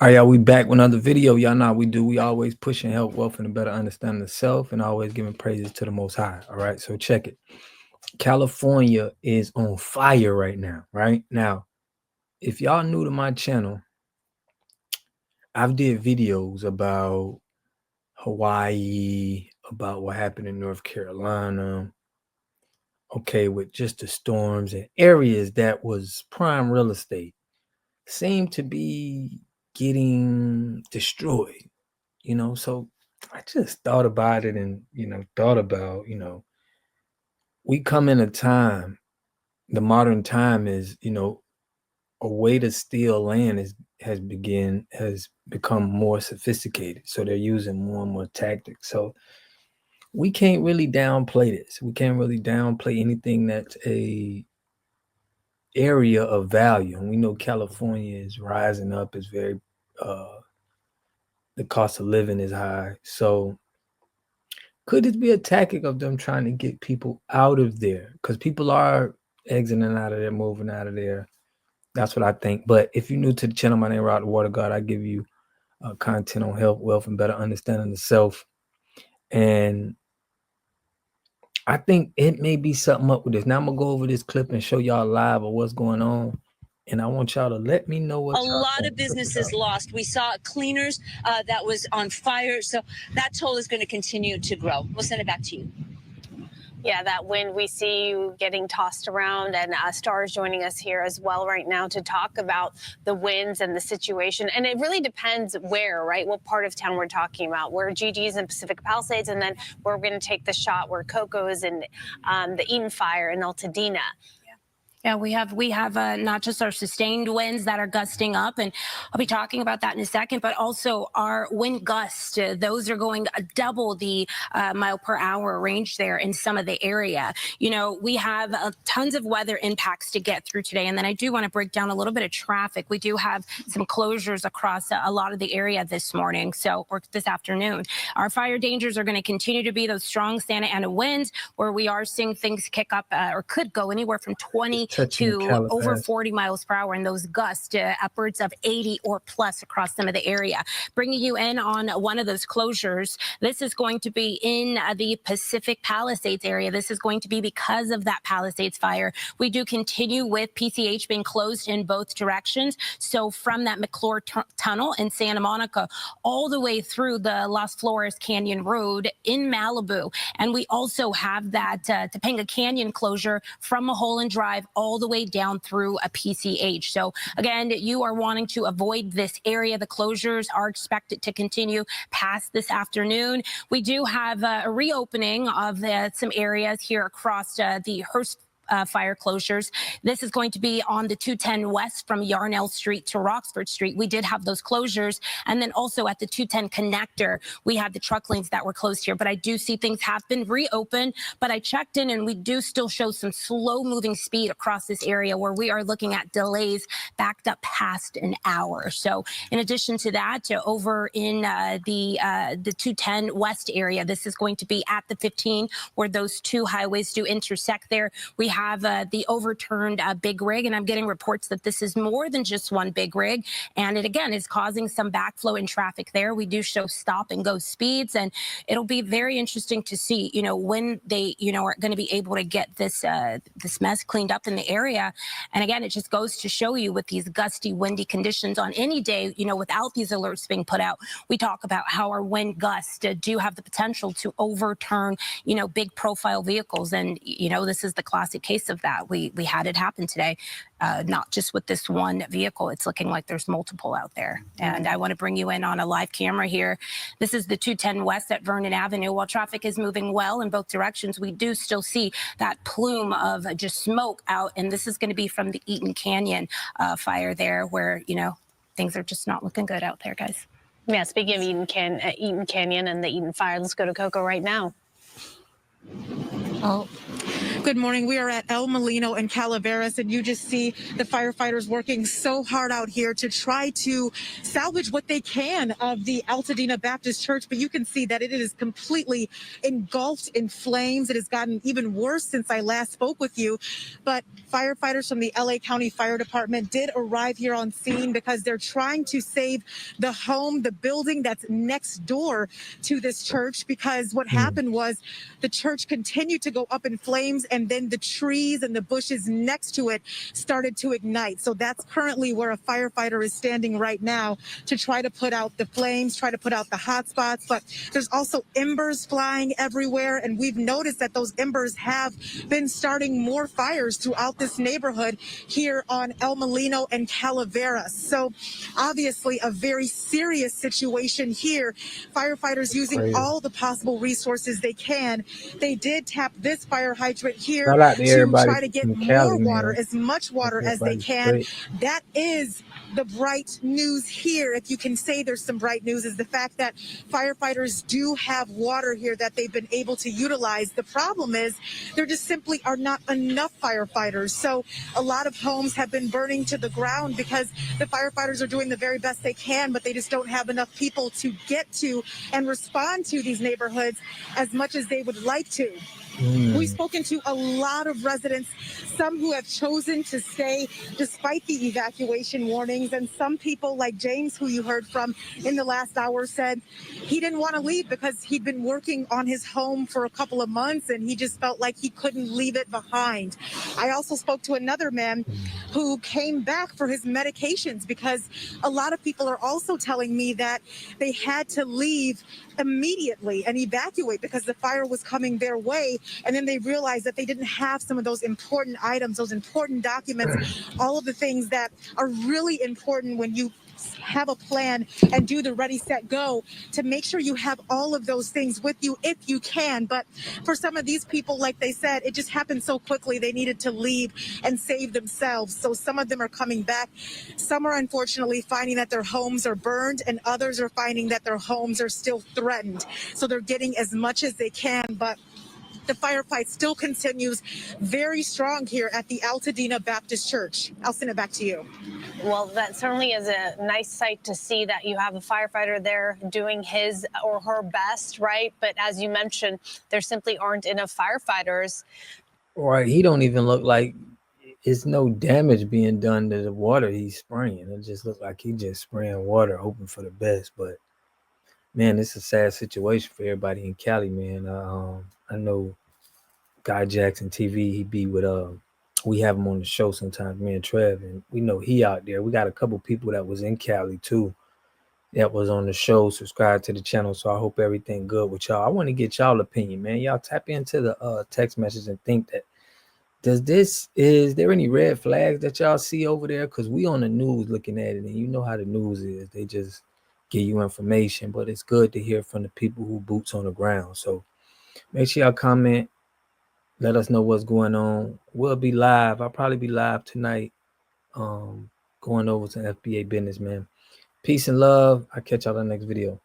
All right, y'all, we back with another video. Y'all know how we do. We always pushing health, wealth, and a better understanding of self, and always giving praises to the Most High. All right, so check it. California is on fire right now. Right now, if y'all new to my channel, I've did videos about Hawaii, about what happened in North Carolina. Okay, with just the storms and areas that was prime real estate seem to be getting destroyed. So I just thought about it and, thought about, we come in a time, the modern time is, a way to steal land has become more sophisticated. So they're using more and more tactics. So we can't really downplay this. We can't really downplay anything that's a area of value. And we know California is rising up, is very the cost of living is high. So could this be a tactic of them trying to get people out of there? Because people are exiting out of there, moving out of there. That's what I think. But if you're new to the channel, my name is Rod the Water God. I give you content on health, wealth, and better understanding of self. And I think it may be something up with this. Now I'm going to go over this clip and show y'all live of what's going on. And I want y'all to let me know what. A lot of businesses lost. We saw cleaners that was on fire. So that toll is going to continue to grow. We'll send it back to you. Yeah, that wind, we see you getting tossed around, and Star is joining us here as well right now to talk about the winds and the situation. And it really depends where, right? What part of town we're talking about. Where GG's in Pacific Palisades, and then where we're going to take the shot where Coco is in the Eaton fire in Altadena. Yeah, we have not just our sustained winds that are gusting up, and I'll be talking about that in a second, but also our wind gusts. Those are going double the mile per hour range there in some of the area. We have tons of weather impacts to get through today, and then I do want to break down a little bit of traffic. We do have some closures across a lot of the area this morning, or this afternoon. Our fire dangers are going to continue to be those strong Santa Ana winds, where we are seeing things kick up or could go anywhere from 20 to over 40 miles per hour, and those gusts upwards of 80 or plus across some of the area. Bringing you in on one of those closures, this is going to be in the Pacific Palisades area. This is going to be because of that Palisades fire. We do continue with PCH being closed in both directions. So from that McClure tunnel in Santa Monica all the way through the Las Flores Canyon Road in Malibu. And we also have that Topanga Canyon closure from Mulholland Drive all the way down through a PCH. So again, you are wanting to avoid this area. The closures are expected to continue past this afternoon. We do have a reopening of some areas here across the Hurst fire closures. This is going to be on the 210 west from Yarnell Street to Roxford Street. We did have those closures. And then also at the 210 connector, we had the truck lanes that were closed here. But I do see things have been reopened. But I checked in, and we do still show some slow moving speed across this area, where we are looking at delays backed up past an hour. So in addition to that, over in the 210 west area, this is going to be at the 15, where those two highways do intersect there. We have the overturned big rig, and I'm getting reports that this is more than just one big rig, and it again is causing some backflow in traffic there. We do show stop and go speeds, and it'll be very interesting to see, when they, are going to be able to get this this mess cleaned up in the area. And again, it just goes to show you with these gusty, windy conditions on any day, without these alerts being put out, we talk about how our wind gusts do have the potential to overturn, big profile vehicles, and this is the classic case of that. We had it happen today, not just with this one vehicle. It's looking like there's multiple out there. And I want to bring you in on a live camera here. This is the 210 west at Vernon Avenue. While traffic is moving well in both directions, we do still see that plume of just smoke out. And this is going to be from the Eaton Canyon fire there, where, things are just not looking good out there, guys. Yeah, speaking of Eaton Canyon and the Eaton fire, let's go to Coco right now. Oh. Good morning. We are at El Molino and Calaveras, and you just see the firefighters working so hard out here to try to salvage what they can of the Altadena Baptist Church. But you can see that it is completely engulfed in flames. It has gotten even worse since I last spoke with you. But firefighters from the LA County Fire Department did arrive here on scene because they're trying to save the home, the building that's next door to this church, because what happened was the church continued to go up in flames, and then the trees and the bushes next to it started to ignite. So that's currently where a firefighter is standing right now to try to put out the flames, try to put out the hot spots. But there's also embers flying everywhere, and we've noticed that those embers have been starting more fires throughout this neighborhood here on El Molino and Calaveras. So obviously a very serious situation here. Firefighters using all the possible resources they can. They did tap this fire hydrant here Shout out to to everybody try to get from more Cali, water, man. as much water Hope as they everybody's can. straight. That is the bright news here, if you can say there's some bright news, is the fact that firefighters do have water here that they've been able to utilize. The problem is there just simply are not enough firefighters. So a lot of homes have been burning to the ground because the firefighters are doing the very best they can, but they just don't have enough people to get to and respond to these neighborhoods as much as they would like to. We've spoken to a lot of residents, some who have chosen to stay despite the evacuation warnings, and some people like James, who you heard from in the last hour, said he didn't want to leave because he'd been working on his home for a couple of months and he just felt like he couldn't leave it behind. I also spoke to another man who came back for his medications because a lot of people are also telling me that they had to leave immediately and evacuate because the fire was coming their way, and then they realized that they didn't have some of those important items, those important documents, all of the things that are really important when you have a plan and do the ready, set, go, to make sure you have all of those things with you if you can. But for some of these people, like they said, it just happened so quickly they needed to leave and save themselves. So some of them are coming back. Some are unfortunately finding that their homes are burned, and others are finding that their homes are still threatened. So they're getting as much as they can, but the firefight still continues very strong here at the Altadena Baptist Church. I'll send it back to you. Well, that certainly is a nice sight to see that you have a firefighter there doing his or her best, right? But as you mentioned, there simply aren't enough firefighters. Right, he don't even look like it's no damage being done to the water he's spraying. It just looks like he just spraying water, hoping for the best. But man, it's a sad situation for everybody in Cali, man. I know Guy Jackson TV, he be with we have him on the show sometimes, me and Trev, and we know he out there. We got a couple people that was in Cali too that was on the show, subscribe to the channel. So I hope everything good with y'all. I want to get y'all opinion, man. Y'all tap into the text message and think that is there any red flags that y'all see over there? Because we on the news looking at it, and you know how the news is. They just give you information, but it's good to hear from the people who boots on the ground. So make sure y'all comment. Let us know what's going on. We'll be live. I'll probably be live tonight. Going over some FBA business, man. Peace and love. I'll catch y'all in the next video.